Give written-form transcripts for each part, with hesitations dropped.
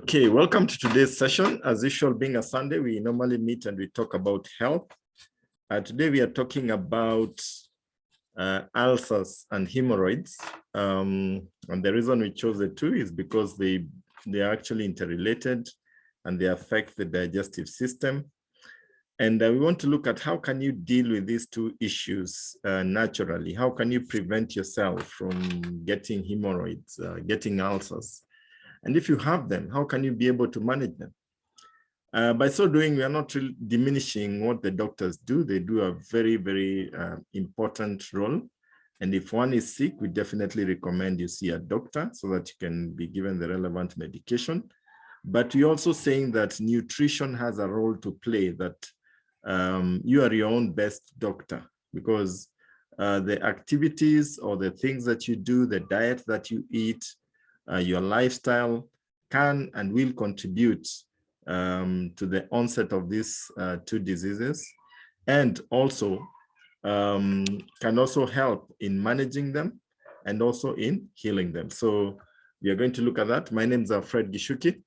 Okay, welcome to today's session. As usual, being a Sunday, we normally meet and we talk about health. Today we are talking about ulcers and hemorrhoids. And the reason we chose the two is because they are actually interrelated and they affect the digestive system. And we want to look at how can you deal with these two issues naturally? How can you prevent yourself from getting hemorrhoids, getting ulcers? And if you have them, how can you be able to manage them? By so doing, we are not really diminishing what the doctors do. They do a very, very important role. And if one is sick, we definitely recommend you see a doctor so that you can be given the relevant medication. But we're also saying that nutrition has a role to play, that you are your own best doctor, because the activities or the things that you do, the diet that you eat, your lifestyle can and will contribute to the onset of these two diseases, and also can also help in managing them and also in healing them. So we are going to look at that. My name is Fred Gichuki.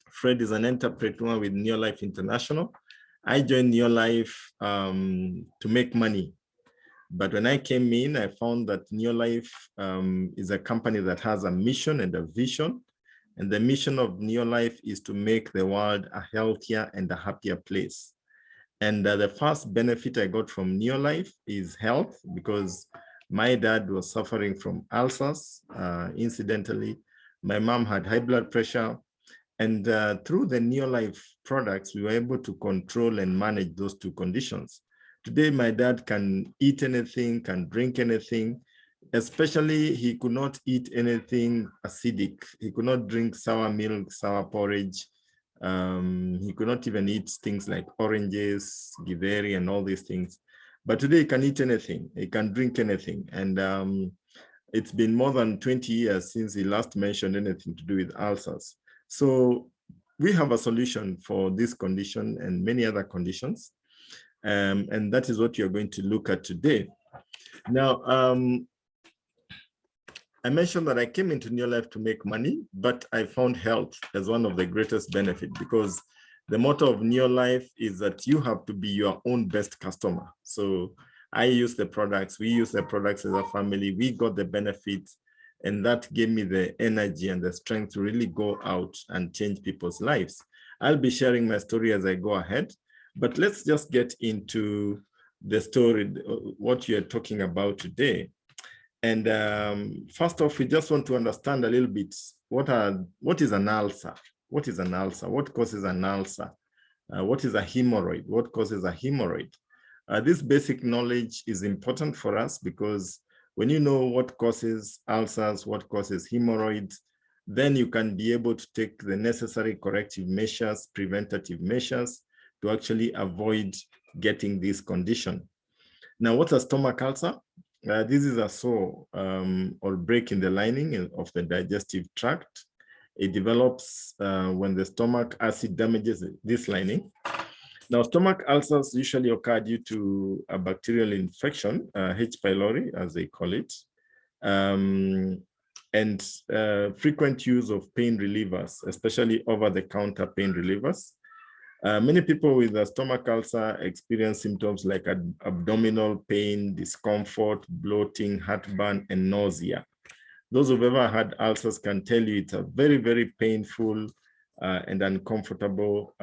Fred is an entrepreneur with Neolife International. I joined Neolife to make money. But when I came in, I found that Neolife is a company that has a mission and a vision. And the mission of Neolife is to make the world a healthier and a happier place. And the first benefit I got from Neolife is health, because my dad was suffering from ulcers. Incidentally, my mom had high blood pressure. And through the Neolife products, we were able to control and manage those two conditions. Today, my dad can eat anything, can drink anything, especially he could not eat anything acidic. He could not drink sour milk, sour porridge. He could not even eat things like oranges, githeri, and all these things. But today he can eat anything, he can drink anything. And it's been more than 20 years since he last mentioned anything to do with ulcers. So we have a solution for this condition and many other conditions. And that is what you're going to look at today. Now, I mentioned that I came into Neolife to make money, but I found health as one of the greatest benefits, because the motto of Neolife is that you have to be your own best customer. So I use the products, we use the products as a family, we got the benefits, and that gave me the energy and the strength to really go out and change people's lives. I'll be sharing my story as I go ahead. But let's just get into the story, what you're talking about today. And first off, we just want to understand a little bit, what is an ulcer? What is an ulcer? What causes an ulcer? What is a hemorrhoid? What causes a hemorrhoid? This basic knowledge is important for us, because when you know what causes ulcers, what causes hemorrhoids, then you can be able to take the necessary corrective measures, preventative measures, to actually avoid getting this condition. Now, what's a stomach ulcer? This is a sore or break in the lining of the digestive tract. It develops when the stomach acid damages this lining. Now, stomach ulcers usually occur due to a bacterial infection, H. pylori, as they call it, and frequent use of pain relievers, especially over-the-counter pain relievers. Many people with a stomach ulcer experience symptoms like abdominal pain, discomfort, bloating, heartburn, and nausea. Those who've ever had ulcers can tell you it's a very, very painful and uncomfortable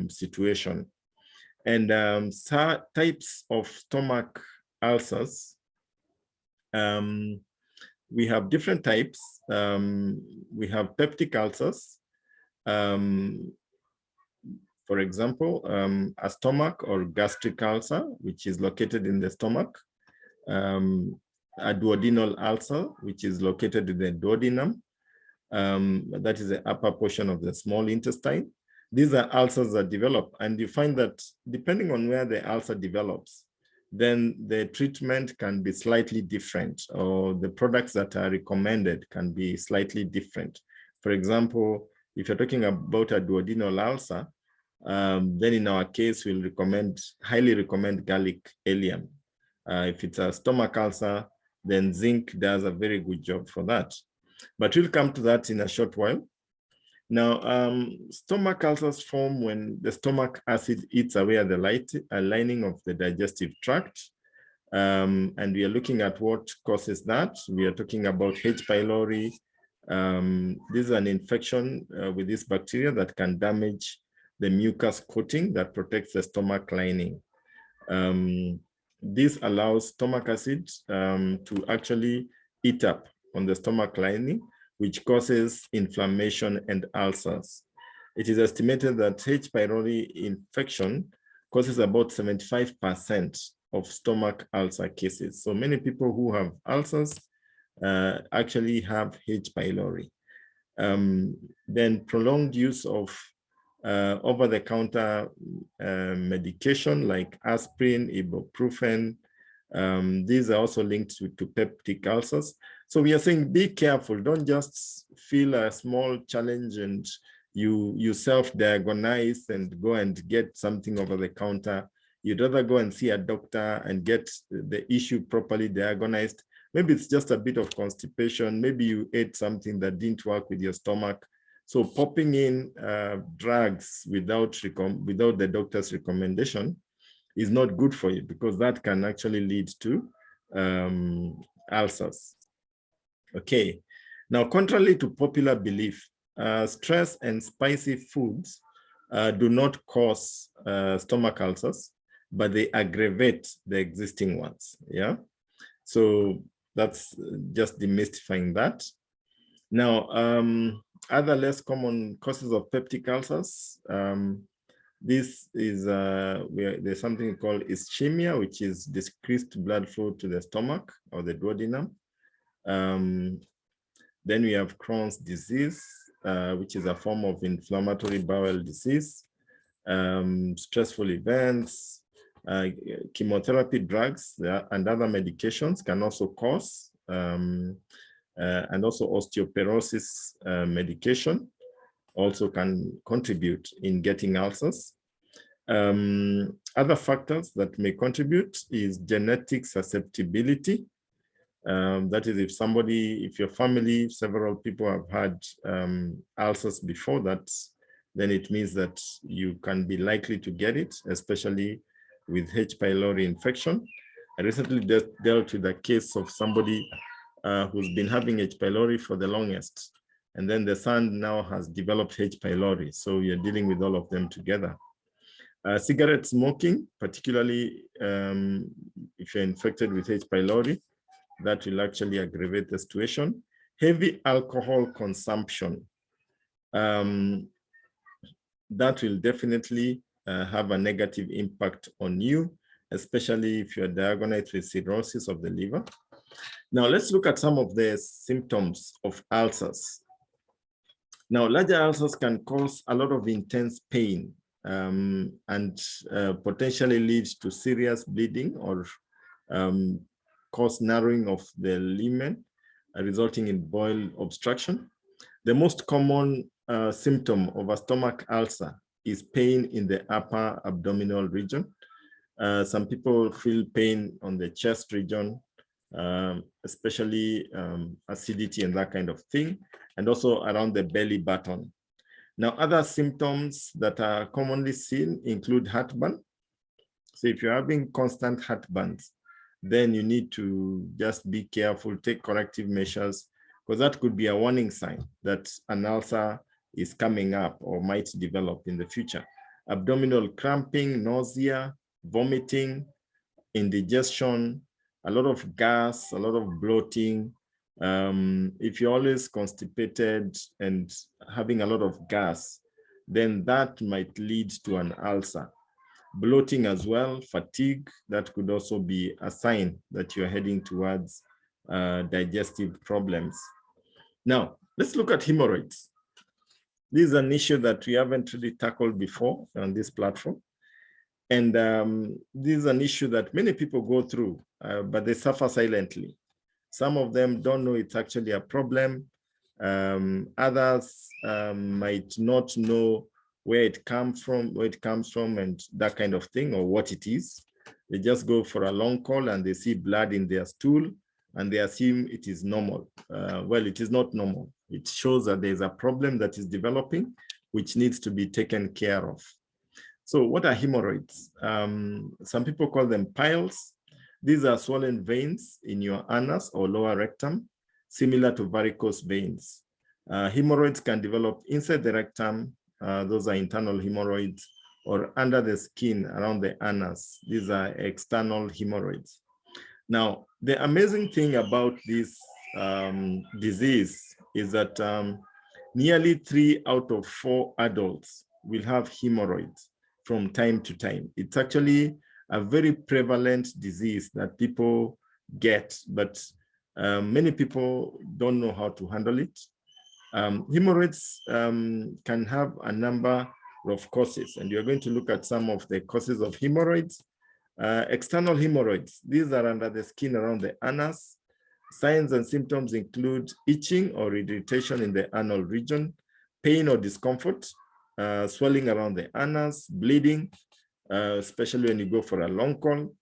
situation. And types of stomach ulcers, we have different types. We have peptic ulcers. For example, a stomach or gastric ulcer, which is located in the stomach, a duodenal ulcer, which is located in the duodenum, that is the upper portion of the small intestine. These are ulcers that develop, and you find that depending on where the ulcer develops, then the treatment can be slightly different, or the products that are recommended can be slightly different. For example, if you're talking about a duodenal ulcer, then in our case, we'll highly recommend garlic allium. If it's a stomach ulcer, then zinc does a very good job for that. But we'll come to that in a short while. Now, stomach ulcers form when the stomach acid eats away at the lining of the digestive tract. And we are looking at what causes that. We are talking about H. pylori. This is an infection with this bacteria that can damage the mucus coating that protects the stomach lining. This allows stomach acid to actually eat up on the stomach lining, which causes inflammation and ulcers. It is estimated that H. pylori infection causes about 75% of stomach ulcer cases. So many people who have ulcers actually have H. pylori. Then prolonged use of over-the-counter medication like aspirin, ibuprofen. These are also linked to peptic ulcers. So we are saying be careful. Don't just feel a small challenge and you self-diagnose and go and get something over the counter. You'd rather go and see a doctor and get the issue properly diagnosed. Maybe it's just a bit of constipation. Maybe you ate something that didn't work with your stomach. So popping in drugs without the doctor's recommendation is not good for you, because that can actually lead to ulcers. Okay, now contrary to popular belief, stress and spicy foods do not cause stomach ulcers, but they aggravate the existing ones. Yeah, so that's just demystifying that. Now, other less common causes of peptic ulcers. This is there's something called ischemia, which is decreased blood flow to the stomach or the duodenum. Then we have Crohn's disease, which is a form of inflammatory bowel disease. Stressful events, chemotherapy drugs and other medications can also cause, and also osteoporosis medication also can contribute in getting ulcers. Other factors that may contribute is genetic susceptibility. That is, if your family, several people have had ulcers before that, then it means that you can be likely to get it, especially with H. pylori infection. I recently dealt with a case of somebody who's been having H. pylori for the longest, and then the son now has developed H. pylori. So you're dealing with all of them together. Cigarette smoking, particularly if you're infected with H. pylori, that will actually aggravate the situation. Heavy alcohol consumption, that will definitely have a negative impact on you, especially if you're diagnosed with cirrhosis of the liver. Now, let's look at some of the symptoms of ulcers. Now, larger ulcers can cause a lot of intense pain and potentially lead to serious bleeding or cause narrowing of the lumen, resulting in bowel obstruction. The most common symptom of a stomach ulcer is pain in the upper abdominal region. Some people feel pain on the chest region, especially acidity and that kind of thing, and also around the belly button. Now, other symptoms that are commonly seen include heartburn. So if you're having constant heartburns, then you need to just be careful, take corrective measures, because that could be a warning sign that an ulcer is coming up or might develop in the future. Abdominal cramping, nausea, vomiting, indigestion, a lot of gas, a lot of bloating. If you're always constipated and having a lot of gas, then that might lead to an ulcer. Bloating as well, fatigue, that could also be a sign that you're heading towards digestive problems. Now, let's look at hemorrhoids. This is an issue that we haven't really tackled before on this platform. And this is an issue that many people go through, but they suffer silently. Some of them don't know it's actually a problem. Others might not know where it comes from, and that kind of thing, or what it is. They just go for a long call and they see blood in their stool, and they assume it is normal. Well, it is not normal. It shows that there's a problem that is developing, which needs to be taken care of. So what are hemorrhoids? Some people call them piles. These are swollen veins in your anus or lower rectum, similar to varicose veins. Hemorrhoids can develop inside the rectum. Those are internal hemorrhoids, or under the skin around the anus. These are external hemorrhoids. Now, the amazing thing about this disease is that nearly 3 out of 4 adults will have hemorrhoids from time to time. It's actually a very prevalent disease that people get, but many people don't know how to handle it. Hemorrhoids can have a number of causes, and you're going to look at some of the causes of hemorrhoids. External hemorrhoids, these are under the skin around the anus. Signs and symptoms include itching or irritation in the anal region, pain or discomfort, swelling around the anus, bleeding, especially when you go for a long call.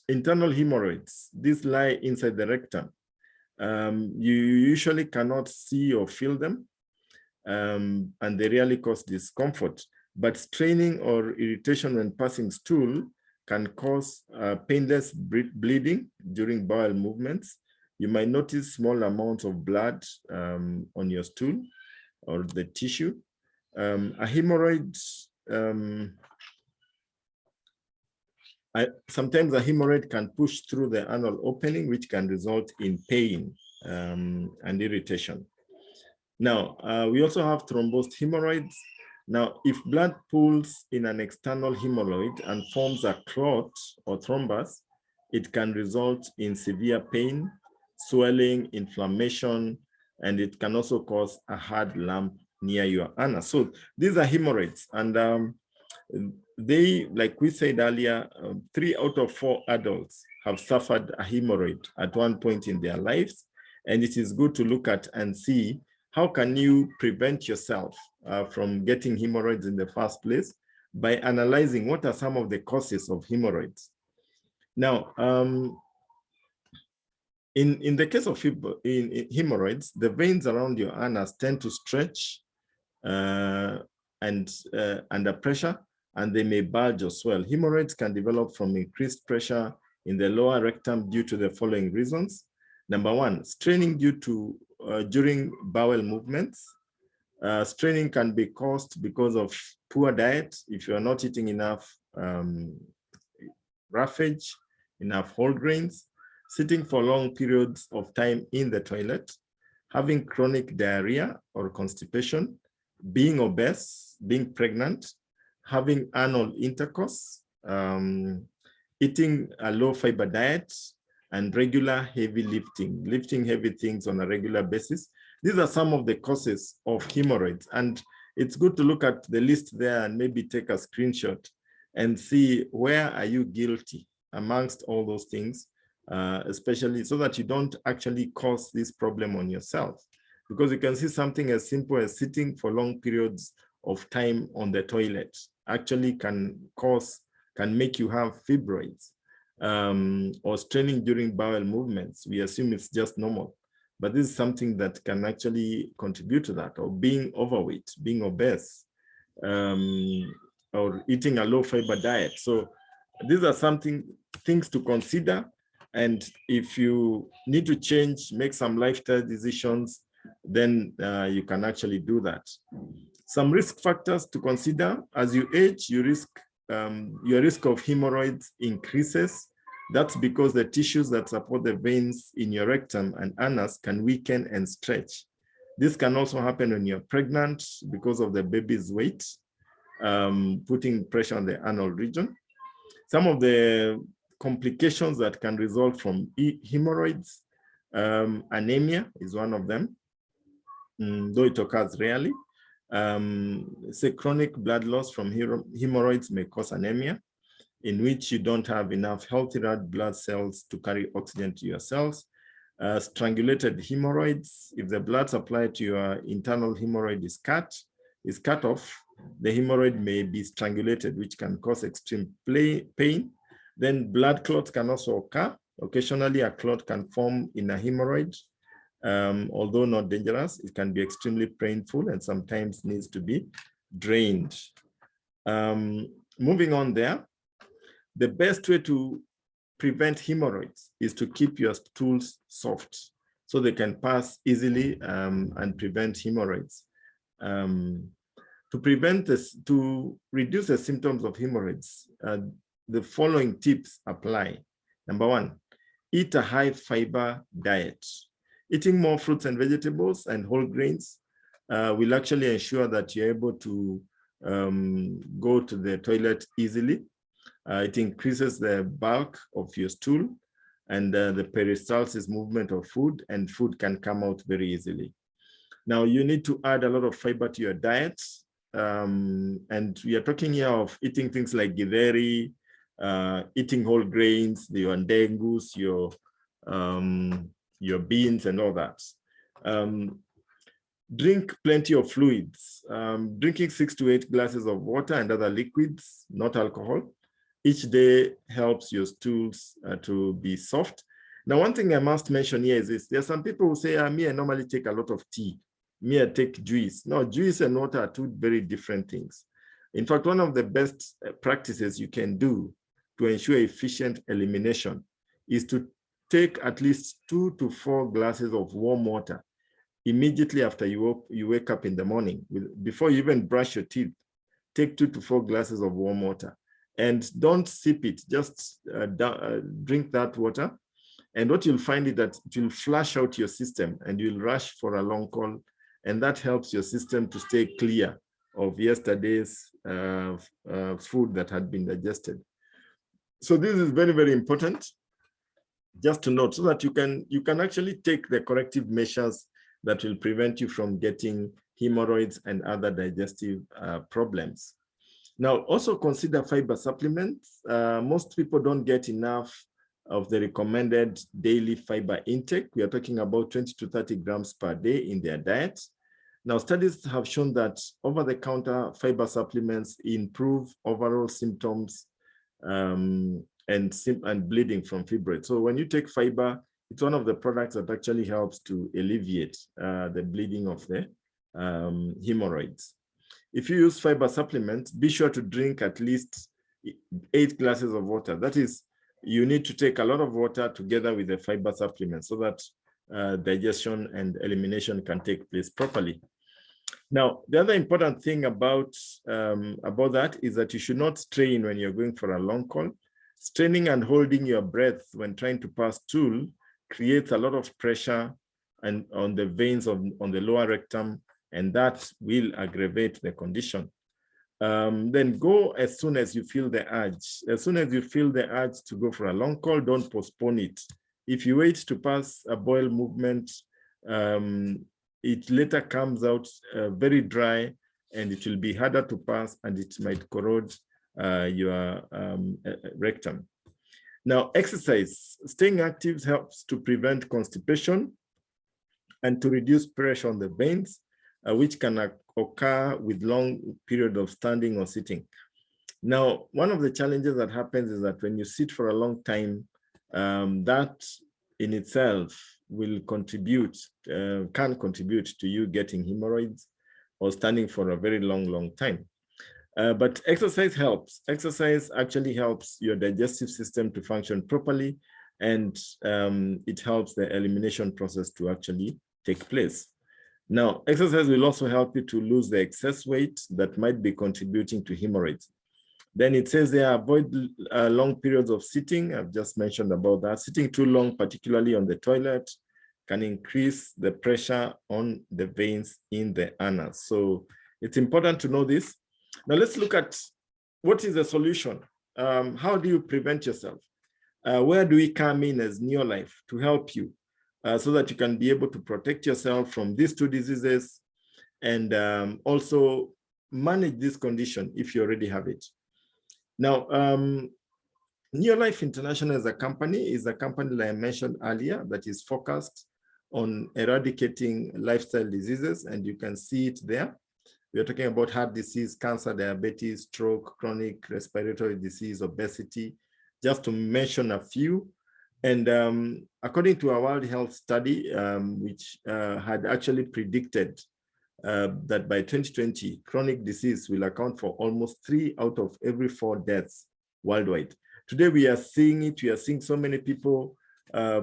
Internal hemorrhoids, these lie inside the rectum. You usually cannot see or feel them, and they rarely cause discomfort. But straining or irritation when passing stool can cause painless bleeding during bowel movements. You might notice small amounts of blood on your stool or the tissue. A hemorrhoid, sometimes a hemorrhoid can push through the anal opening, which can result in pain and irritation. Now, we also have thrombosed hemorrhoids. Now, if blood pools in an external hemorrhoid and forms a clot or thrombus, it can result in severe pain, swelling, inflammation, and it can also cause a hard lump near your anus. So these are hemorrhoids, and they, like we said earlier, 3 out of 4 adults have suffered a hemorrhoid at one point in their lives, and it is good to look at and see how can you prevent yourself from getting hemorrhoids in the first place by analyzing what are some of the causes of hemorrhoids. Now, in the case of hemorrhoids, the veins around your anus tend to stretch and under pressure, and they may bulge or swell. Hemorrhoids can develop from increased pressure in the lower rectum due to the following reasons. Number 1, straining due to during bowel movements. Straining can be caused because of poor diet. If you're not eating enough roughage, enough whole grains, sitting for long periods of time in the toilet, having chronic diarrhea or constipation, being obese, being pregnant, having anal intercourse, eating a low fiber diet, and regular heavy lifting heavy things on a regular basis. These are some of the causes of hemorrhoids, and it's good to look at the list there and maybe take a screenshot and see where are you guilty amongst all those things, especially so that you don't actually cause this problem on yourself. Because you can see something as simple as sitting for long periods of time on the toilet actually can make you have fibroids. Or straining during bowel movements. We assume it's just normal, but this is something that can actually contribute to that, or being overweight, being obese, or eating a low fiber diet. So these are things to consider. And if you need to change, make some lifestyle decisions, then you can actually do that. Some risk factors to consider: as you age, your risk of hemorrhoids increases. That's because the tissues that support the veins in your rectum and anus can weaken and stretch. This can also happen when you're pregnant because of the baby's weight, putting pressure on the anal region. Some of the complications that can result from hemorrhoids, anemia is one of them, though it occurs rarely. Say chronic blood loss from hemorrhoids may cause anemia, in which you don't have enough healthy red blood cells to carry oxygen to your cells. Strangulated hemorrhoids: if the blood supply to your internal hemorrhoid is cut off, the hemorrhoid may be strangulated, which can cause extreme pain. Then blood clots can also occur, Occasionally, a clot can form in a hemorrhoid. Although not dangerous, it can be extremely painful and sometimes needs to be drained. Moving on there, the best way to prevent hemorrhoids is to keep your stools soft so they can pass easily and prevent hemorrhoids. To reduce the symptoms of hemorrhoids, the following tips apply. Number one, eat a high fiber diet. Eating more fruits and vegetables and whole grains will actually ensure that you're able to go to the toilet easily. It increases the bulk of your stool and the peristalsis movement of food, and food can come out very easily. Now, you need to add a lot of fiber to your diet. And we are talking here of eating things like githeri, eating whole grains, your ndengus, your beans and all that. Drink plenty of fluids. Drinking 6 to 8 glasses of water and other liquids, not alcohol, each day helps your stools to be soft. Now, one thing I must mention here is this. There are some people who say, me, I normally take a lot of tea. Me, I take juice. No, juice and water are two very different things. In fact, one of the best practices you can do to ensure efficient elimination is to take at least 2 to 4 glasses of warm water immediately after you wake up in the morning. Before you even brush your teeth, take 2 to 4 glasses of warm water. And don't sip it, just drink that water. And what you'll find is that it will flush out your system and you'll rush for a long call. And that helps your system to stay clear of yesterday's food that had been digested. So this is very, very important just to note, so that you can actually take the corrective measures that will prevent you from getting hemorrhoids and other digestive problems. Now, also consider fiber supplements. Most people don't get enough of the recommended daily fiber intake. We are talking about 20 to 30 grams per day in their diet. Now, studies have shown that over-the-counter fiber supplements improve overall symptoms and bleeding from fibroids. So when you take fiber, it's one of the products that actually helps to alleviate the bleeding of the hemorrhoids. If you use fiber supplements, be sure to drink at least 8 glasses of water. That is, you need to take a lot of water together with the fiber supplement so that digestion and elimination can take place properly. Now, the other important thing about that is that you should not strain when you're going for a long call. Straining and holding your breath when trying to pass stool creates a lot of pressure on the veins on the lower rectum, and that will aggravate the condition. Then go as soon as you feel the urge. As soon as you feel the urge to go for a long call, don't postpone it. If you wait to pass a bowel movement, it later comes out very dry, and it will be harder to pass, and it might corrode your rectum. Now, exercise. Staying active helps to prevent constipation and to reduce pressure on the veins, which can occur with long period of standing or sitting. Now, one of the challenges that happens is that when you sit for a long time, that in itself will contribute, can contribute to you getting hemorrhoids or standing for a very long time. But exercise helps. Exercise actually helps your digestive system to function properly, and it helps the elimination process to actually take place. Now, exercise will also help you to lose the excess weight that might be contributing to hemorrhoids. Then it says there, avoid long periods of sitting. I've just mentioned about that. Sitting too long, particularly on the toilet, can increase the pressure on the veins in the anus. So it's important to know this. Now let's look at what is the solution. How do you prevent yourself? Where do we come in as Neolife to help you so that you can be able to protect yourself from these two diseases and also manage this condition if you already have it. Now, Neolife International as a company is a company that I mentioned earlier that is focused on eradicating lifestyle diseases, and you can see it there. We are talking about heart disease, cancer, diabetes, stroke, chronic respiratory disease, obesity, just to mention a few. And according to a World Health study, which had actually predicted that by 2020, chronic disease will account for almost 3 out of every 4 deaths worldwide. Today, we are seeing it. We are seeing so many people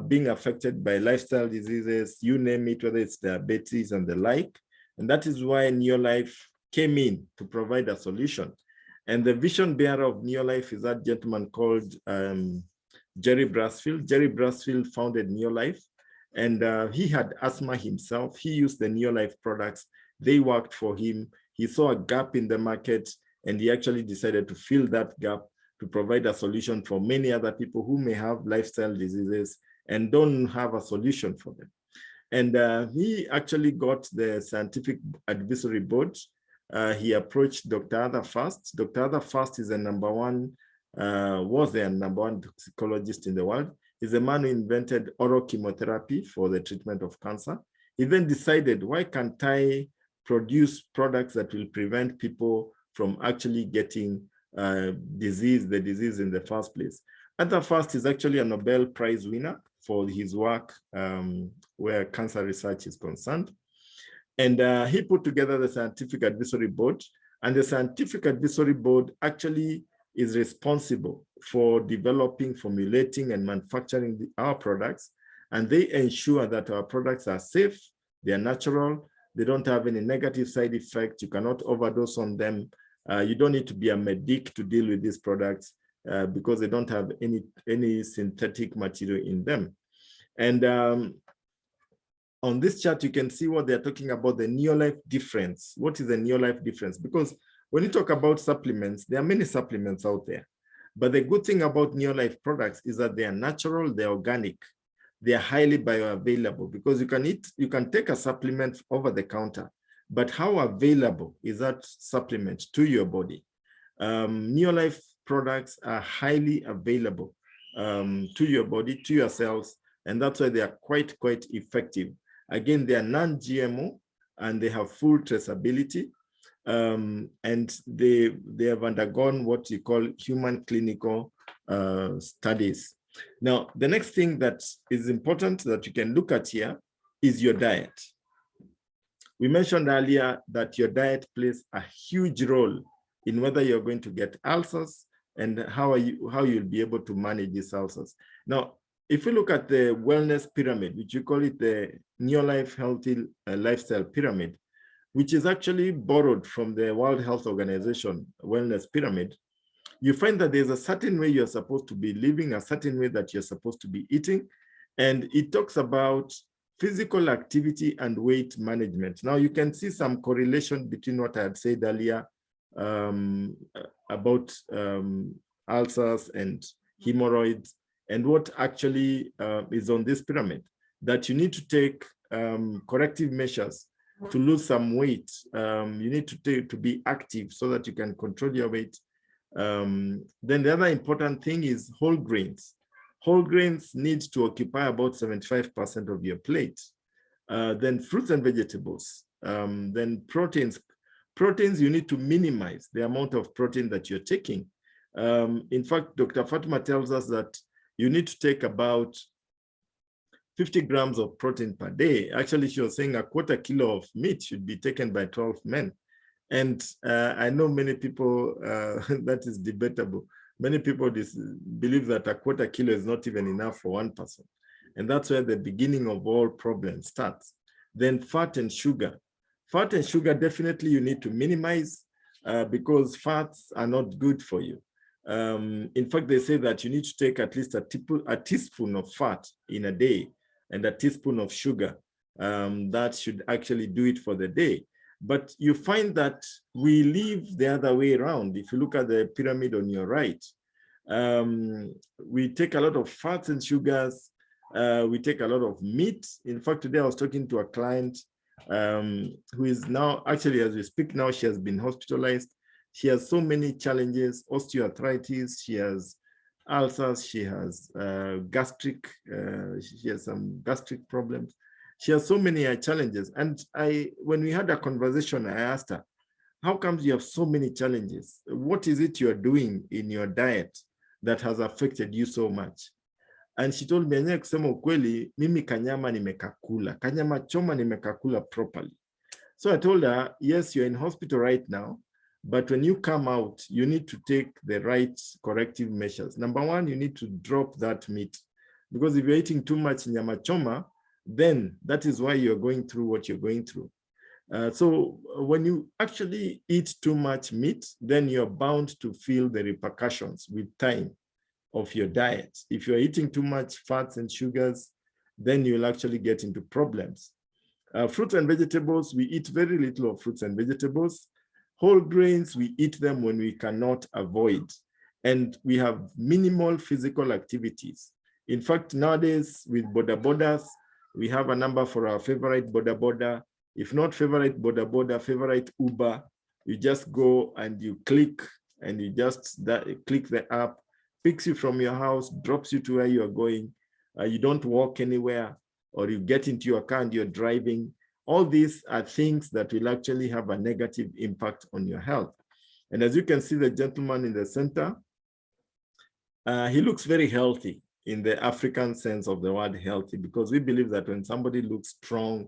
being affected by lifestyle diseases, you name it, whether it's diabetes and the like. And that is why Neolife came in to provide a solution. And the vision bearer of Neolife is that gentleman called Jerry Brasfield. Jerry Brasfield founded Neolife, and he had asthma himself. He used the Neolife products. They worked for him. He saw a gap in the market, and he actually decided to fill that gap to provide a solution for many other people who may have lifestyle diseases and don't have a solution for them. And he actually got the scientific advisory board. He approached Dr. Arthur Fast. Dr. Arthur Fast is the was the number one toxicologist in the world. He's the man who invented oral chemotherapy for the treatment of cancer. He then decided, why can't I produce products that will prevent people from actually getting the disease in the first place? Arthur Fast is actually a Nobel Prize winner for his work where cancer research is concerned. And he put together the scientific advisory board, and the scientific advisory board actually is responsible for developing, formulating, and manufacturing our products. And they ensure that our products are safe, they are natural, they don't have any negative side effects, you cannot overdose on them. You don't need to be a medic to deal with these products because they don't have any synthetic material in them. And on this chart, you can see what they're talking about, the Neolife difference. What is the Neolife difference? Because when you talk about supplements, there are many supplements out there. But the good thing about Neolife products is that they are natural, they're organic, they are highly bioavailable, because you can take a supplement over the counter, but how available is that supplement to your body? Neolife products are highly available to your body, to your cells, and that's why they are quite effective. Again, they are non-GMO and they have full traceability. And they have undergone what you call human clinical studies. Now, the next thing that is important that you can look at here is your diet. We mentioned earlier that your diet plays a huge role in whether you're going to get ulcers and how you'll be able to manage these ulcers. Now, if we look at the wellness pyramid, which you call it the Neolife Healthy Lifestyle Pyramid, which is actually borrowed from the World Health Organization wellness pyramid, you find that there's a certain way you're supposed to be living, a certain way that you're supposed to be eating. And it talks about physical activity and weight management. Now you can see some correlation between what I had said earlier about ulcers and hemorrhoids and what actually is on this pyramid, that you need to take corrective measures to lose some weight. You need to be active so that you can control your weight. Then the other important thing is whole grains. Whole grains need to occupy about 75% of your plate. Then fruits and vegetables. Then proteins. Proteins, you need to minimize the amount of protein that you're taking. In fact, Dr. Fatima tells us that you need to take about 50 grams of protein per day. Actually, she was saying a quarter kilo of meat should be taken by 12 men. And I know many people, that is debatable. Many people believe that a quarter kilo is not even enough for one person. And that's where the beginning of all problems starts. Then fat and sugar. Fat and sugar, definitely you need to minimize because fats are not good for you. In fact, they say that you need to take at least a teaspoon of fat in a day and a teaspoon of sugar. That should actually do it for the day. But you find that we live the other way around. If you look at the pyramid on your right, we take a lot of fats and sugars. We take a lot of meat. In fact, today I was talking to a client who is now, actually as we speak now, she has been hospitalized. She has so many challenges, osteoarthritis, she has ulcers, she has she has some gastric problems. She has so many challenges. And when we had a conversation, I asked her, how comes you have so many challenges? What is it you're doing in your diet that has affected you so much? And she told me, "Enyewe kusema ukweli, mimi kanyama nimekakula. Kanyama choma nimekakula properly." So I told her, yes, you're in hospital right now, but when you come out, you need to take the right corrective measures. Number one, you need to drop that meat, because if you're eating too much nyama choma, then that is why you're going through what you're going through. So when you actually eat too much meat, then you're bound to feel the repercussions with time of your diet. If you're eating too much fats and sugars, then you'll actually get into problems. Fruits and vegetables, we eat very little of fruits and vegetables. Whole grains, we eat them when we cannot avoid. And we have minimal physical activities. In fact, nowadays with boda bodas, we have a number for our favorite boda boda. If not favorite boda boda, favorite Uber, you just go and you click and you just click the app, picks you from your house, drops you to where you are going. You don't walk anywhere, or you get into your car and you're driving. All these are things that will actually have a negative impact on your health. And as you can see, the gentleman in the center, he looks very healthy in the African sense of the word healthy, because we believe that when somebody looks strong,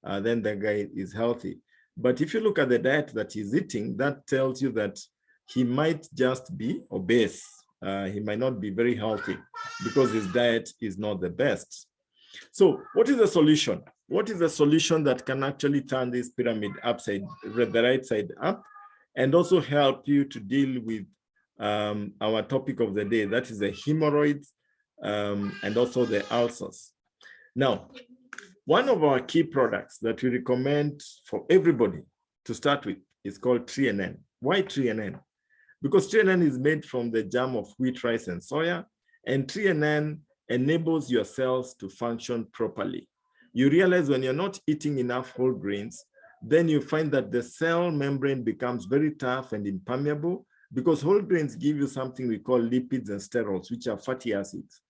then the guy is healthy. But if you look at the diet that he's eating, that tells you that he might just be obese. He might not be very healthy because his diet is not the best. So what is the solution? What is the solution that can actually turn this pyramid upside, the right side up, and also help you to deal with our topic of the day, that is the hemorrhoids and also the ulcers. Now, one of our key products that we recommend for everybody to start with is called TNN. Why TNN? Because TNN is made from the germ of wheat, rice, and soya, and TNN enables your cells to function properly. You realize when you're not eating enough whole grains, then you find that the cell membrane becomes very tough and impermeable, because whole grains give you something we call lipids and sterols, which are fatty acids.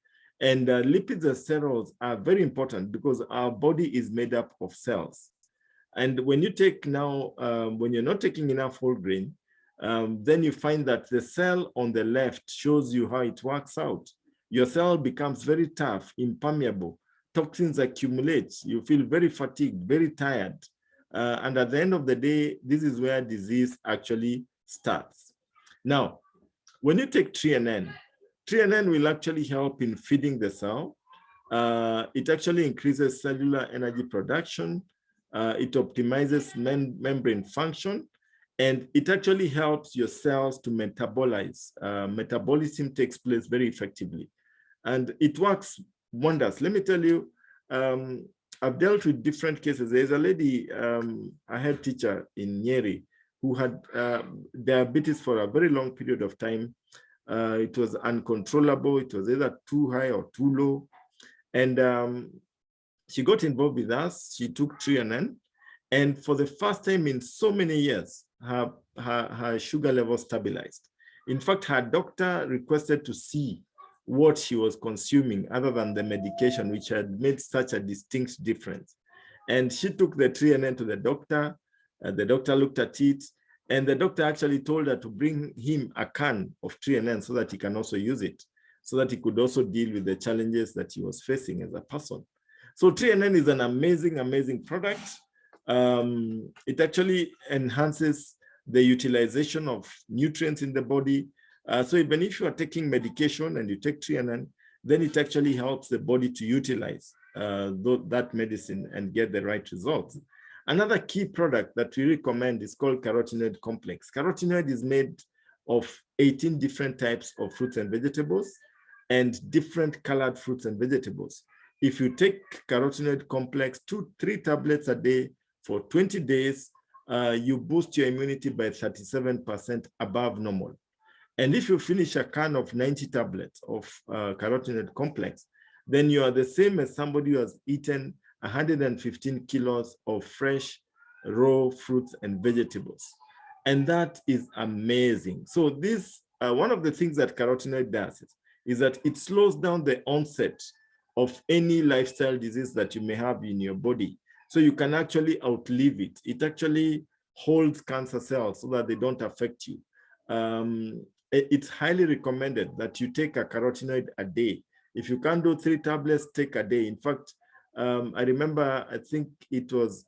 And lipids and sterols are very important because our body is made up of cells. And when you take now, when you're not taking enough whole grain, then you find that the cell on the left shows you how it works out. Your cell becomes very tough, impermeable, toxins accumulate, you feel very fatigued, very tired. And at the end of the day, this is where disease actually starts. Now, when you take TNN, TNN will actually help in feeding the cell. It actually increases cellular energy production. It optimizes membrane function, and it actually helps your cells to metabolize. Metabolism takes place very effectively, and it works wonders. Let me tell you, I've dealt with different cases. There's a lady, a head teacher in Nyeri, who had diabetes for a very long period of time. It was uncontrollable. It was either too high or too low. And she got involved with us. She took TNN. And for the first time in so many years, her sugar level stabilized. In fact, her doctor requested to see what she was consuming other than the medication, which had made such a distinct difference. And she took the TNN to the doctor. The doctor looked at it, and the doctor actually told her to bring him a can of TNN so that he can also use it, so that he could also deal with the challenges that he was facing as a person. So TNN is an amazing, amazing product. It actually enhances the utilization of nutrients in the body. So even if you are taking medication and you take TNN, then it actually helps the body to utilize that medicine and get the right results. Another key product that we recommend is called carotenoid complex. Carotenoid is made of 18 different types of fruits and vegetables and different colored fruits and vegetables. If you take carotenoid complex 2-3 tablets a day for 20 days, you boost your immunity by 37% above normal. And if you finish a can of 90 tablets of carotenoid complex, then you are the same as somebody who has eaten 115 kilos of fresh, raw fruits and vegetables. And that is amazing. So this, one of the things that carotenoid does is that it slows down the onset of any lifestyle disease that you may have in your body. So you can actually outlive it. It actually holds cancer cells so that they don't affect you. It's highly recommended that you take a carotenoid a day. If you can't do 3 tablets, take a day. In fact, I remember, I think it was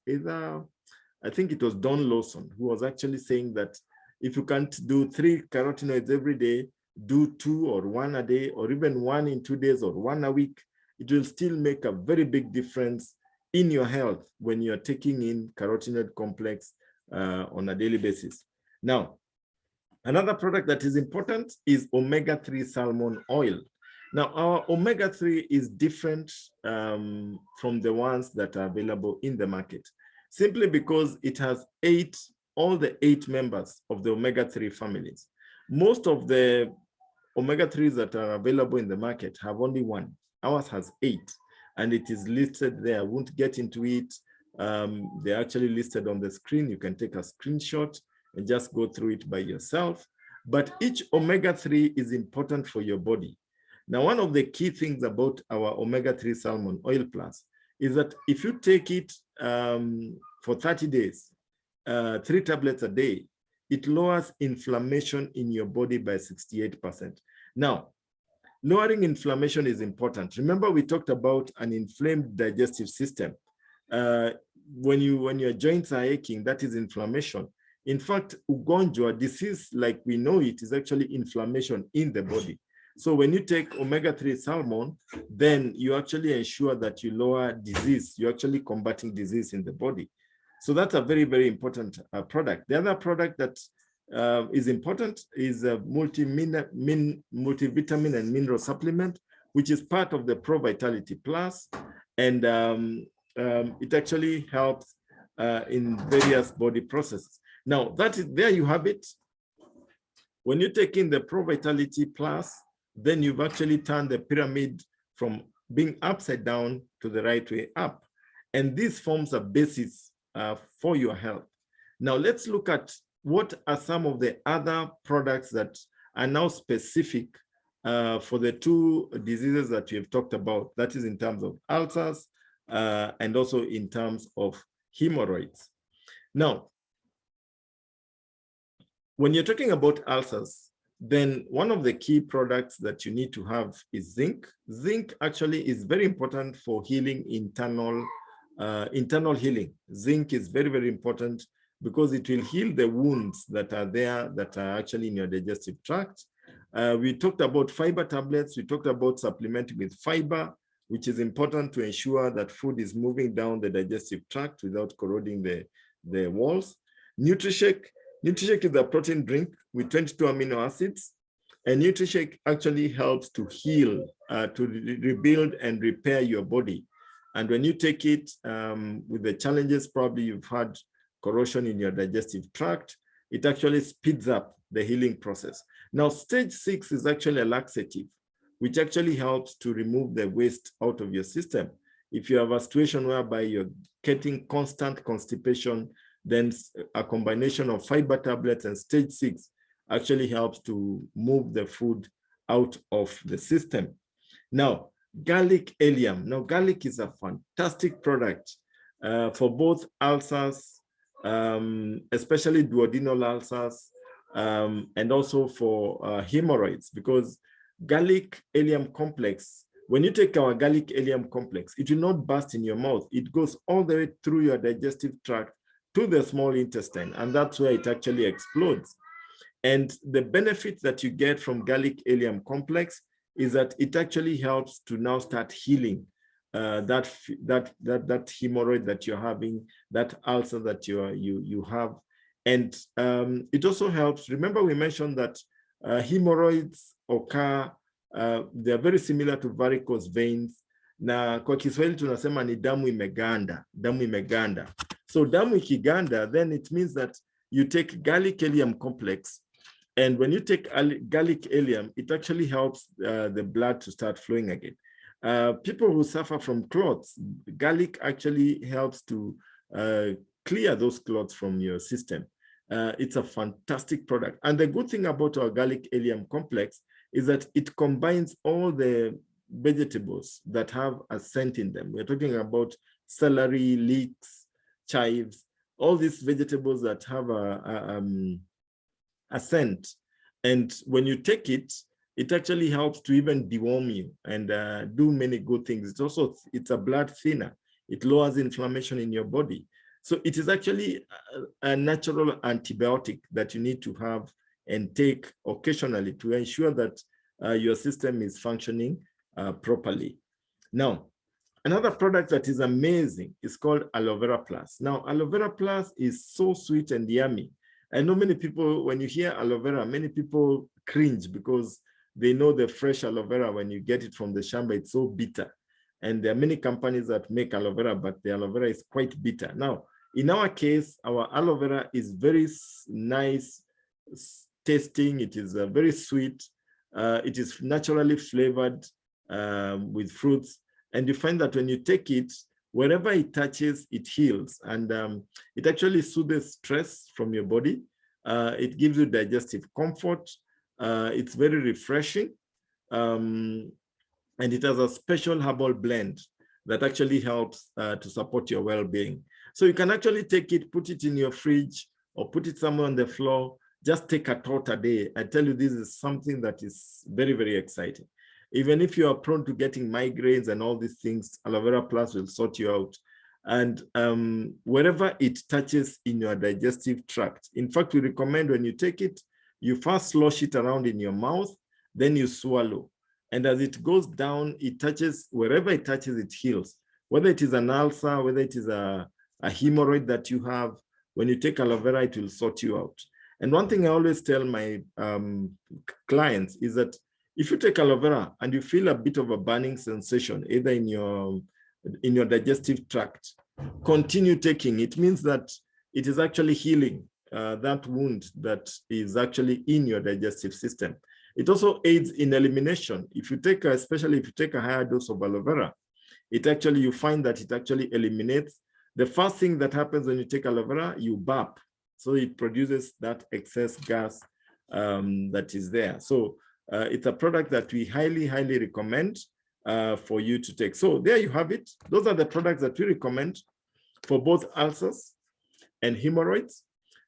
Don Lawson who was actually saying that if you can't do 3 carotenoids every day, do 2 or 1 a day, or even 1 in 2 days or 1 a week. It will still make a very big difference in your health when you're taking in carotenoid complex on a daily basis. Now, another product that is important is omega-3 salmon oil. Now, our omega-3 is different from the ones that are available in the market, simply because it has all the 8 members of the omega-3 families. Most of the omega-3s that are available in the market have only 1. Ours has 8, and it is listed there. I won't get into it. They're actually listed on the screen. You can take a screenshot and just go through it by yourself. But each omega-3 is important for your body. Now, one of the key things about our omega-3 salmon oil plus is that if you take it for 30 days, 3 tablets a day, it lowers inflammation in your body by 68%. Now, lowering inflammation is important. Remember, we talked about an inflamed digestive system. When your joints are aching, that is inflammation. In fact, ugonjwa, disease like we know it, is actually inflammation in the body. So when you take omega-3 salmon, then you actually ensure that you lower disease. You're actually combating disease in the body. So that's a very, very important product. The other product that is important is a multivitamin and mineral supplement, which is part of the Pro Vitality Plus. And it actually helps in various body processes. Now, there you have it. When you take in the Pro Vitality Plus, then you've actually turned the pyramid from being upside down to the right way up. And this forms a basis for your health. Now, let's look at what are some of the other products that are now specific for the 2 diseases that we have talked about. That is in terms of ulcers and also in terms of hemorrhoids. Now, when you're talking about ulcers, then one of the key products that you need to have is zinc. Zinc actually is very important for healing internal healing. Zinc is very, very important because it will heal the wounds that are there that are actually in your digestive tract. We talked about fiber tablets. We talked about supplementing with fiber, which is important to ensure that food is moving down the digestive tract without corroding the walls. NutriShake is a protein drink with 22 amino acids. And NutriShake actually helps to heal, to rebuild and repair your body. And when you take it with the challenges, probably you've had corrosion in your digestive tract, it actually speeds up the healing process. Now, stage 6 is actually a laxative, which actually helps to remove the waste out of your system. If you have a situation whereby you're getting constant constipation, then a combination of fiber tablets and stage 6 actually helps to move the food out of the system. Now, garlic allium. Now, garlic is a fantastic product for both ulcers, especially duodenal ulcers, and also for hemorrhoids, because garlic allium complex, when you take our garlic allium complex, it will not burst in your mouth. It goes all the way through your digestive tract to the small intestine, and that's where it actually explodes. And the benefit that you get from garlic allium complex is that it actually helps to now start healing that hemorrhoid that you're having, that ulcer that you have. And it also helps. Remember, we mentioned that hemorrhoids occur, they are very similar to varicose veins. Na kwa Kiswahili tunasema ni damu imeganda, damu imeganda. So damu ikiganda, then it means that you take garlic allium complex, and when you take garlic allium, it actually helps the blood to start flowing again. People who suffer from clots, garlic actually helps to clear those clots from your system. It's a fantastic product. And the good thing about our garlic allium complex is that it combines all the vegetables that have a scent in them. We're talking about celery, leeks, chives, all these vegetables that have a scent. And when you take it, It actually helps to even deworm you and do many good things. It's a blood thinner. It lowers inflammation in your body. So it is actually a natural antibiotic that you need to have and take occasionally to ensure that your system is functioning properly. Now, another product that is amazing is called Aloe Vera Plus. Now, Aloe Vera Plus is so sweet and yummy. I know many people, when you hear aloe vera, many people cringe because they know the fresh aloe vera, when you get it from the shamba, it's so bitter. And there are many companies that make aloe vera, but the aloe vera is quite bitter. Now, in our case, our aloe vera is very nice tasting. It is very sweet. It is naturally flavored with fruits. And you find that when you take it, wherever it touches, it heals. And it actually soothes stress from your body. It gives you digestive comfort. It's very refreshing. And it has a special herbal blend that actually helps to support your well-being. So you can actually take it, put it in your fridge, or put it somewhere on the floor. Just take a tot a day. I tell you, this is something that is very, very exciting. Even if you are prone to getting migraines and all these things, Aloe Vera Plus will sort you out. And wherever it touches in your digestive tract, in fact, we recommend when you take it, you first slosh it around in your mouth, then you swallow. And as it goes down, it touches, wherever it touches, it heals. Whether it is an ulcer, whether it is a hemorrhoid that you have, when you take aloe vera, it will sort you out. And one thing I always tell my clients is that if you take aloe vera and you feel a bit of a burning sensation, either in your digestive tract, continue taking. It means that it is actually healing that wound that is actually in your digestive system. It also aids in elimination. If you take, especially if you take a higher dose of aloe vera, you find that it actually eliminates. The first thing that happens when you take aloe vera, you burp. So it produces that excess gas that is there. So it's a product that we highly, highly recommend for you to take. So there you have it. Those are the products that we recommend for both ulcers and hemorrhoids.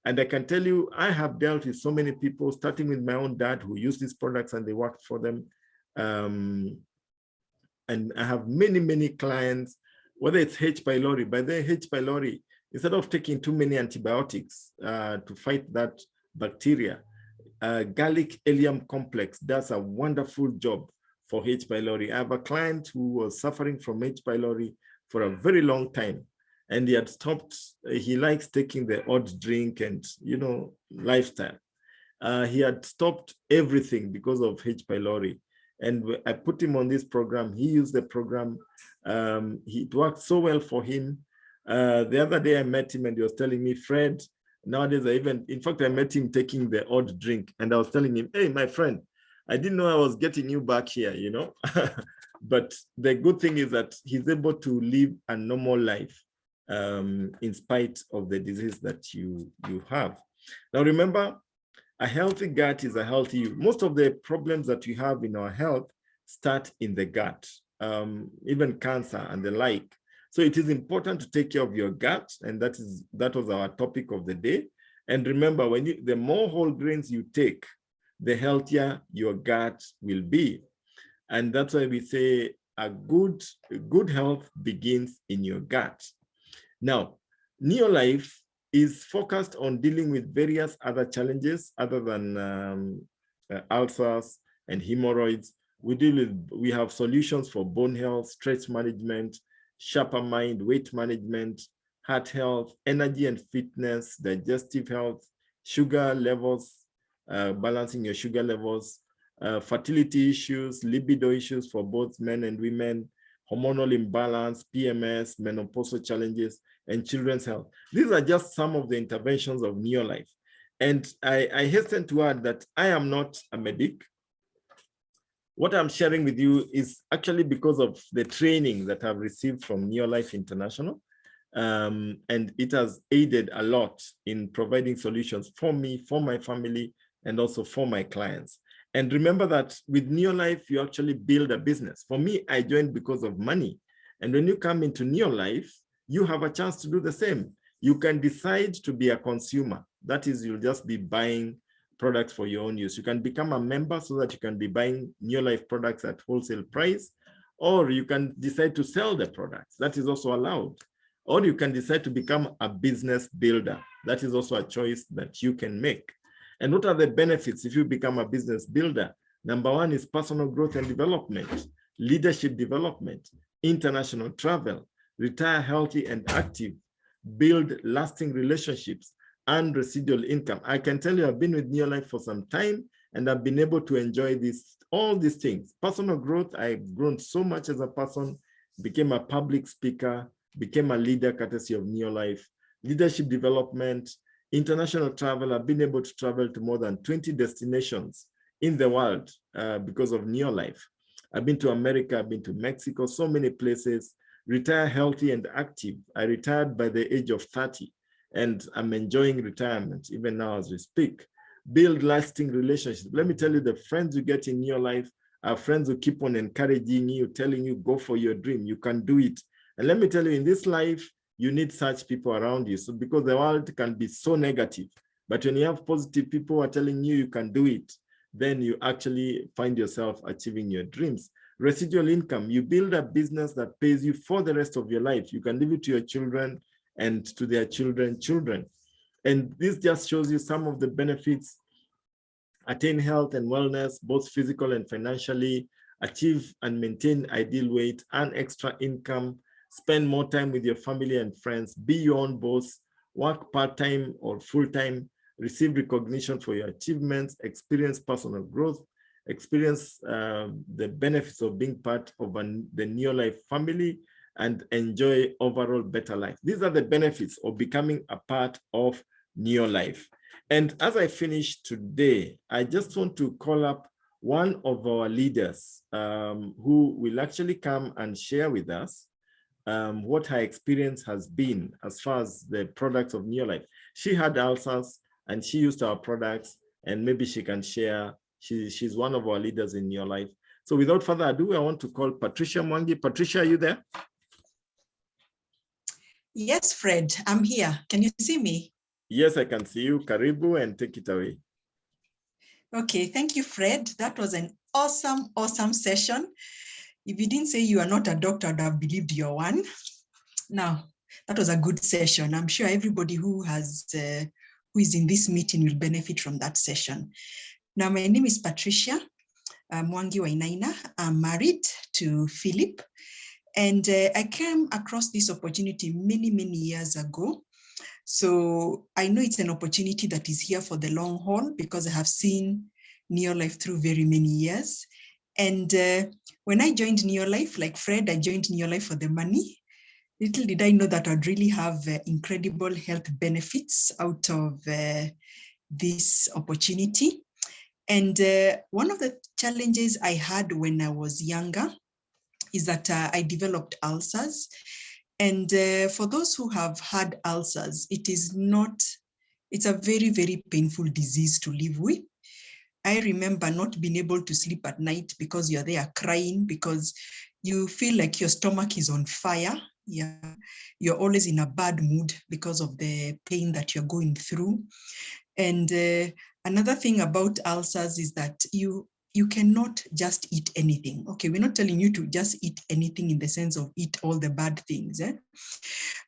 And I can tell you, I have dealt with so many people, starting with my own dad, who used these products and they worked for them. And I have many, many clients, whether it's H. pylori. By the H. pylori, instead of taking too many antibiotics to fight that bacteria, garlic allium complex does a wonderful job for H. pylori. I have a client who was suffering from H. pylori for a very long time, and he had stopped. He likes taking the odd drink and, you know, lifestyle. He had stopped everything because of H. pylori. And I put him on this program. He used the program. It worked so well for him. The other day I met him and he was telling me, Fred, nowadays in fact, I met him taking the odd drink and I was telling him, hey, my friend, I didn't know I was getting you back here, you know. But the good thing is that he's able to live a normal life in spite of the disease that you have. Now, remember, a healthy gut is a healthy you. Most of the problems that we have in our health start in the gut, even cancer and the like. So it is important to take care of your gut, and that was our topic of the day. And remember, the more whole grains you take, the healthier your gut will be. And that's why we say a good health begins in your gut. Now, Neolife is focused on dealing with various other challenges other than ulcers and hemorrhoids. We have solutions for bone health, stress management, sharper mind, weight management, heart health, energy and fitness, digestive health, sugar levels, balancing your sugar levels, fertility issues, libido issues for both men and women, hormonal imbalance, PMS, menopausal challenges, and children's health. These are just some of the interventions of Neolife. And I hasten to add that I am not a medic. What I'm sharing with you is actually because of the training that I've received from Neolife International. And it has aided a lot in providing solutions for me, for my family, and also for my clients. And remember that with Neolife, you actually build a business. For me, I joined because of money. And when you come into Neolife, you have a chance to do the same. You can decide to be a consumer. That is, you'll just be buying products for your own use. You can become a member so that you can be buying Neolife products at wholesale price, or you can decide to sell the products. That is also allowed. Or you can decide to become a business builder. That is also a choice that you can make. And what are the benefits if you become a business builder? Number one is personal growth and development, leadership development, international travel, retire healthy and active, build lasting relationships, and residual income. I can tell you I've been with Neolife for some time, and I've been able to enjoy all these things. Personal growth, I've grown so much as a person, became a public speaker, became a leader courtesy of Neolife. Leadership development, international travel, I've been able to travel to more than 20 destinations in the world because of Neolife. I've been to America, I've been to Mexico, so many places. Retire healthy and active. I retired by the age of 30, and I'm enjoying retirement even now as we speak. Build lasting relationships. Let me tell you, the friends you get in your life are friends who keep on encouraging you, telling you, go for your dream, you can do it. And let me tell you, in this life, you need such people around you. So because the world can be so negative, but when you have positive people who are telling you you can do it, then you actually find yourself achieving your dreams. Residual income, you build a business that pays you for the rest of your life. You can leave it to your children and to their children. And this just shows you some of the benefits. Attain health and wellness, both physical and financially, achieve and maintain ideal weight, earn extra income, spend more time with your family and friends, be your own boss, work part-time or full-time, receive recognition for your achievements, experience personal growth, experience the benefits of being part of the Neolife family, and enjoy overall better life. These are the benefits of becoming a part of Neolife. And as I finish today, I just want to call up one of our leaders who will actually come and share with us what her experience has been as far as the products of Neolife. She had ulcers and she used our products, and maybe she can share. She's one of our leaders in Neolife. So without further ado, I want to call Patricia Mwangi. Patricia, are you there? Yes, Fred, I'm here. Can you see me? Yes, I can see you. Karibu, and take it away. Okay, thank you, Fred. That was an awesome session. If you didn't say you are not a doctor, I would have believed you're one. Now, that was a good session. I'm sure everybody who is in this meeting will benefit from that session. Now, my name is Patricia Mwangi Wainaina. I'm married to Philip, and I came across this opportunity many years ago. So I know it's an opportunity that is here for the long haul because I have seen Neolife through very many years. And when I joined Neolife, like Fred, I joined Neolife for the money. Little did I know that I'd really have incredible health benefits out of this opportunity. And one of the challenges I had when I was younger is that I developed ulcers. And for those who have had ulcers, it's a very painful disease to live with. I remember not being able to sleep at night because you're there crying because you feel like your stomach is on fire. Yeah, you're always in a bad mood because of the pain that you're going through. And another thing about ulcers is that you cannot just eat anything. Okay, we're not telling you to just eat anything in the sense of eat all the bad things.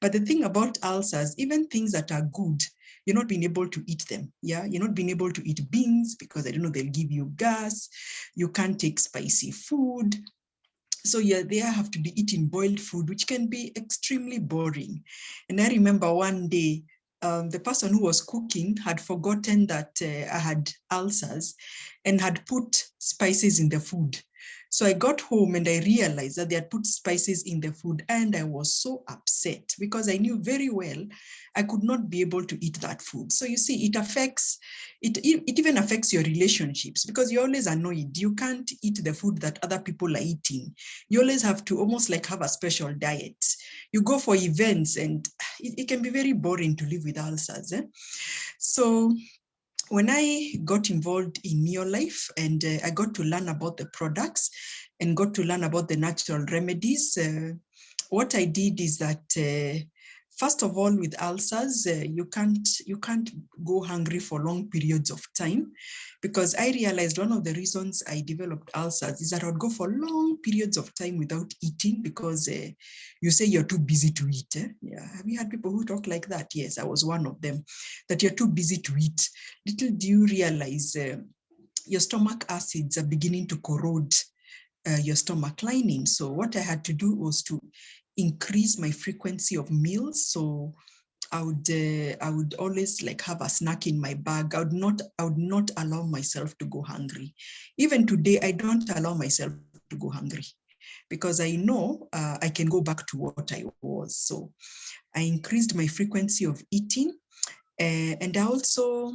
But the thing about ulcers, even things that are good, you're not being able to eat them. Yeah, you're not being able to eat beans because I don't know, they'll give you gas. You can't take spicy food. So they have to be eating boiled food, which can be extremely boring. And I remember one day, the person who was cooking had forgotten that I had ulcers and had put spices in the food. So I got home and I realized that they had put spices in the food, and I was so upset because I knew very well I could not be able to eat that food. So you see, it even affects your relationships because you're always annoyed. You can't eat the food that other people are eating. You always have to almost like have a special diet. You go for events and it can be very boring to live with ulcers. So when I got involved in Neolife and I got to learn about the products and got to learn about the natural remedies, what I did is that First of all, with ulcers, you can't go hungry for long periods of time, because I realized one of the reasons I developed ulcers is that I would go for long periods of time without eating, because you say you're too busy to eat. Yeah, have you had people who talk like that? Yes, I was one of them. That you're too busy to eat. Little do you realize your stomach acids are beginning to corrode your stomach lining. So what I had to do was to increase my frequency of meals. So I would always like have a snack in my bag. I would not allow myself to go hungry. Even today, I don't allow myself to go hungry, because I know I can go back to what I was. So I increased my frequency of eating, and I also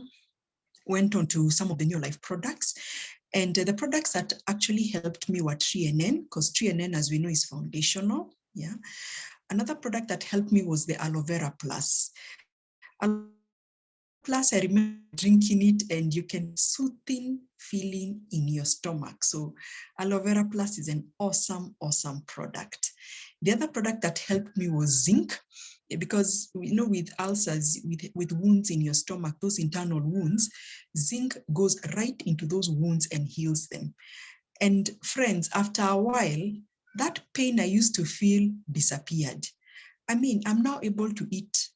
went on to some of the Neolife products. And the products that actually helped me were TNN, because TNN, as we know, is foundational. Yeah. Another product that helped me was the Aloe Vera Plus. Aloe Plus, I remember drinking it, and you can soothing feeling in your stomach. So Aloe Vera Plus is an awesome, awesome product. The other product that helped me was zinc, because we know with ulcers, with wounds in your stomach, those internal wounds, zinc goes right into those wounds and heals them. And friends, after a while, that pain I used to feel disappeared. I mean, I'm now able to eat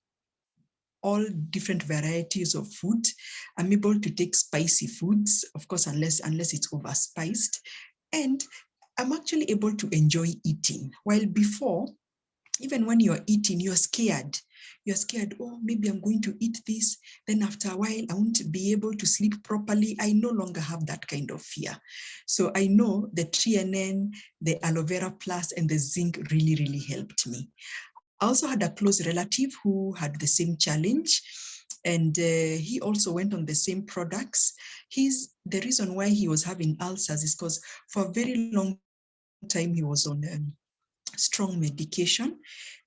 all different varieties of food. I'm able to take spicy foods, of course, unless it's overspiced. And I'm actually able to enjoy eating. While before, even when you're eating, you're scared. You're scared, oh, maybe I'm going to eat this. Then after a while, I won't be able to sleep properly. I no longer have that kind of fear. So I know the TNN, the Aloe Vera Plus, and the zinc really, really helped me. I also had a close relative who had the same challenge, and he also went on the same products. The reason why he was having ulcers is because for a very long time he was on strong medication.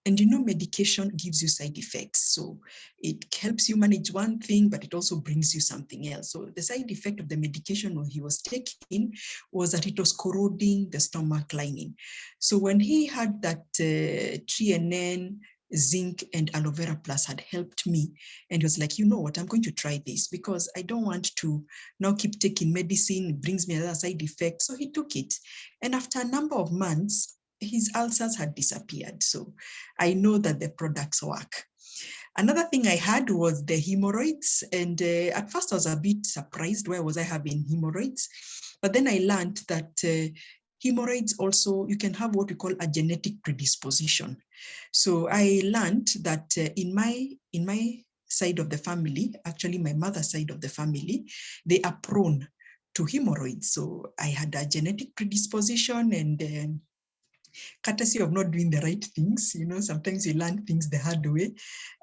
And you know, medication gives you side effects. So it helps you manage one thing, but it also brings you something else. So the side effect of the medication he was taking was that it was corroding the stomach lining. So when he had that TNN, zinc, and Aloe Vera Plus had helped me, and he was like, you know what, I'm going to try this, because I don't want to now keep taking medicine. It brings me another side effect. So he took it. And after a number of months, his ulcers had disappeared. So I know that the products work. Another thing I had was the hemorrhoids. And at first I was a bit surprised, why was I having hemorrhoids? But then I learned that hemorrhoids also, you can have what we call a genetic predisposition. So I learned that in my side of the family, actually my mother's side of the family, they are prone to hemorrhoids. So I had a genetic predisposition, and courtesy of not doing the right things. You know, sometimes you learn things the hard way.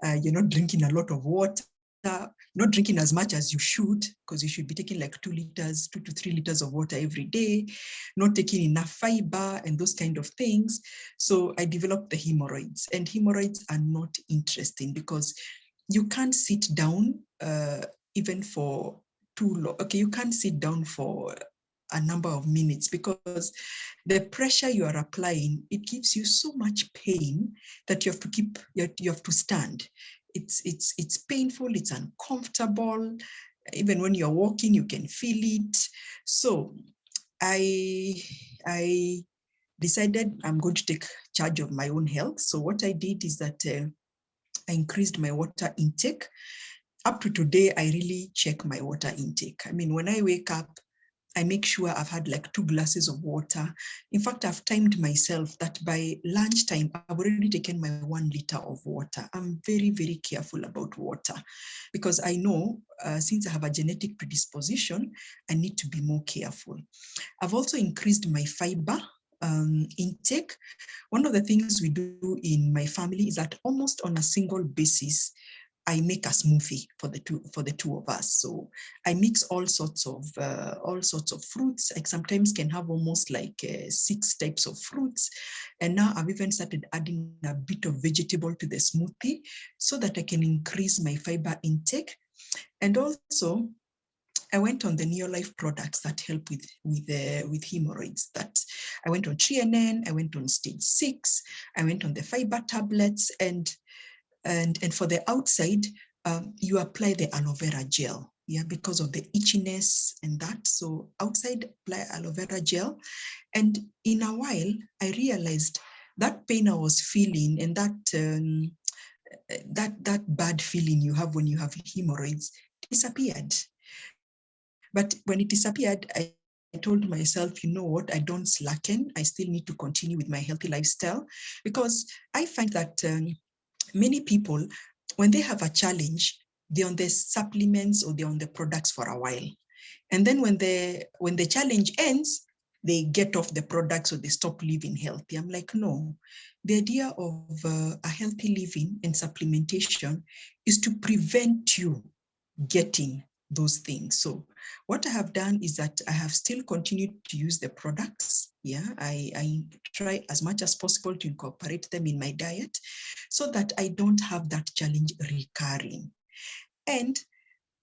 You're not drinking a lot of water, not drinking as much as you should, because you should be taking like 2 to 3 liters of water every day, not taking enough fiber and those kind of things. So I developed the hemorrhoids, and hemorrhoids are not interesting because you can't sit down even for too long. Okay, you can't sit down for a number of minutes, because the pressure you are applying, it gives you so much pain that you have to stand. It's painful, it's uncomfortable. Even when you're walking, you can feel it. So I decided I'm going to take charge of my own health. So what I did is that I increased my water intake. Up to today, I really check my water intake. I mean, when I wake up, I make sure I've had like 2 glasses of water. In fact, I've timed myself that by lunchtime, I've already taken my 1 liter of water. I'm very, very careful about water, because I know since I have a genetic predisposition, I need to be more careful. I've also increased my fiber intake. One of the things we do in my family is that almost on a single basis, I make a smoothie for the two of us. So I mix all sorts of fruits. I sometimes can have almost like 6 types of fruits. And now I've even started adding a bit of vegetable to the smoothie so that I can increase my fiber intake. And also, I went on the Neolife products that help with hemorrhoids. That I went on TNN, I went on stage 6, I went on the fiber tablets, and And for the outside, you apply the aloe vera gel, yeah, because of the itchiness and that. So outside, apply aloe vera gel. And in a while, I realized that pain I was feeling and that bad feeling you have when you have hemorrhoids disappeared. But when it disappeared, I told myself, you know what, I don't slacken. I still need to continue with my healthy lifestyle, because I find that many people, when they have a challenge, they're on the supplements or they're on the products for a while. And then when the challenge ends, they get off the products or they stop living healthy. I'm like, no, the idea of a healthy living and supplementation is to prevent you getting those things. So what I have done is that I have still continued to use the products. Yeah, I try as much as possible to incorporate them in my diet so that I don't have that challenge recurring. And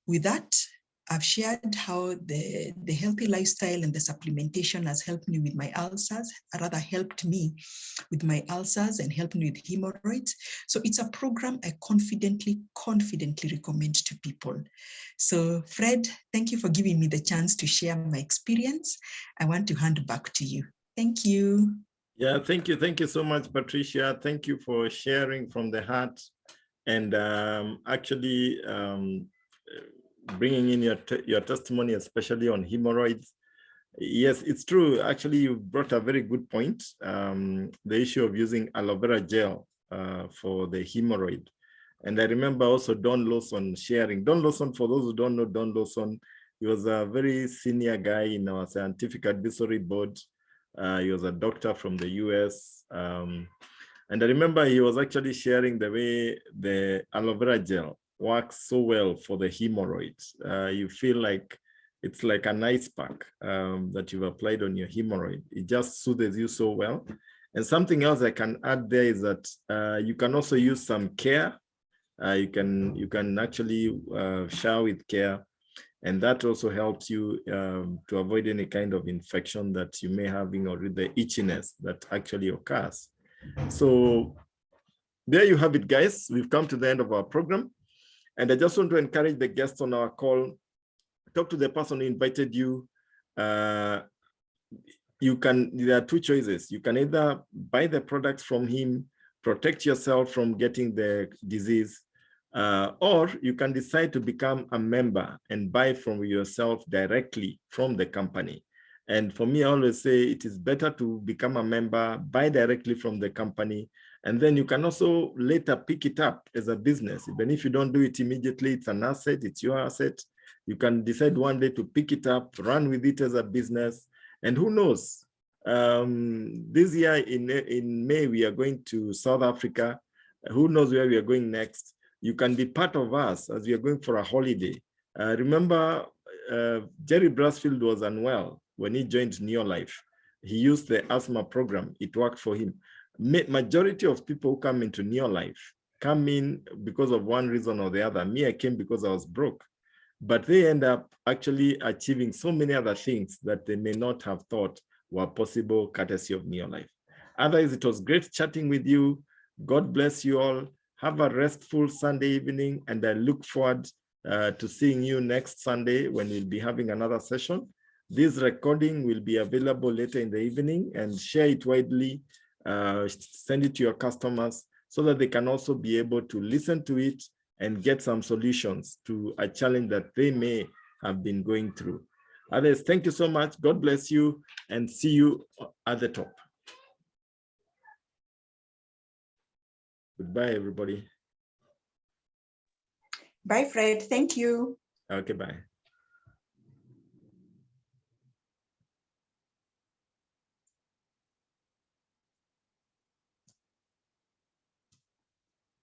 with that, I've shared how the healthy lifestyle and the supplementation has helped me with my ulcers, rather helped me with my ulcers and helped me with hemorrhoids. So it's a program I confidently recommend to people. So Fred, thank you for giving me the chance to share my experience. I want to hand back to you. Thank you. Yeah, thank you. Thank you so much, Patricia. Thank you for sharing from the heart and actually bringing in your testimony, especially on hemorrhoids. Yes, it's true. Actually, you brought a very good point. The issue of using aloe vera gel for the hemorrhoid. And I remember also Don Lawson sharing. Don Lawson, for those who don't know Don Lawson, he was a very senior guy in our scientific advisory board. He was a doctor from the US. And I remember he was actually sharing the way the aloe vera gel works so well for the hemorrhoids. You feel like it's like an ice pack that you've applied on your hemorrhoid. It just soothes you so well. And something else I can add there is that you can also use some care. You can actually shower with care. And that also helps you to avoid any kind of infection that you may have or the itchiness that actually occurs. So there you have it, guys. We've come to the end of our program. And I just want to encourage the guests on our call, talk to the person who invited you. There are two choices. You can either buy the products from him, protect yourself from getting the disease, or you can decide to become a member and buy from yourself directly from the company. And for me, I always say it is better to become a member, buy directly from the company, and then you can also later pick it up as a business. Even if you don't do it immediately, it's an asset, it's your asset. You can decide one day to pick it up, run with it as a business, and who knows? This year in May, we are going to South Africa. Who knows where we are going next? You can be part of us as we are going for a holiday. Remember, Jerry Brasfield was unwell when he joined Neolife. He used the asthma program. It worked for him. Majority of people who come into Neolife come in because of one reason or the other. Me, I came because I was broke. But they end up actually achieving so many other things that they may not have thought were possible courtesy of Neolife. Otherwise, it was great chatting with you. God bless you all. Have a restful Sunday evening, and I look forward to seeing you next Sunday when we'll be having another session. This recording will be available later in the evening, and share it widely, send it to your customers so that they can also be able to listen to it and get some solutions to a challenge that they may have been going through. Others, thank you so much. God bless you, and see you at the top. Goodbye, everybody. Bye, Fred. Thank you. Okay, bye.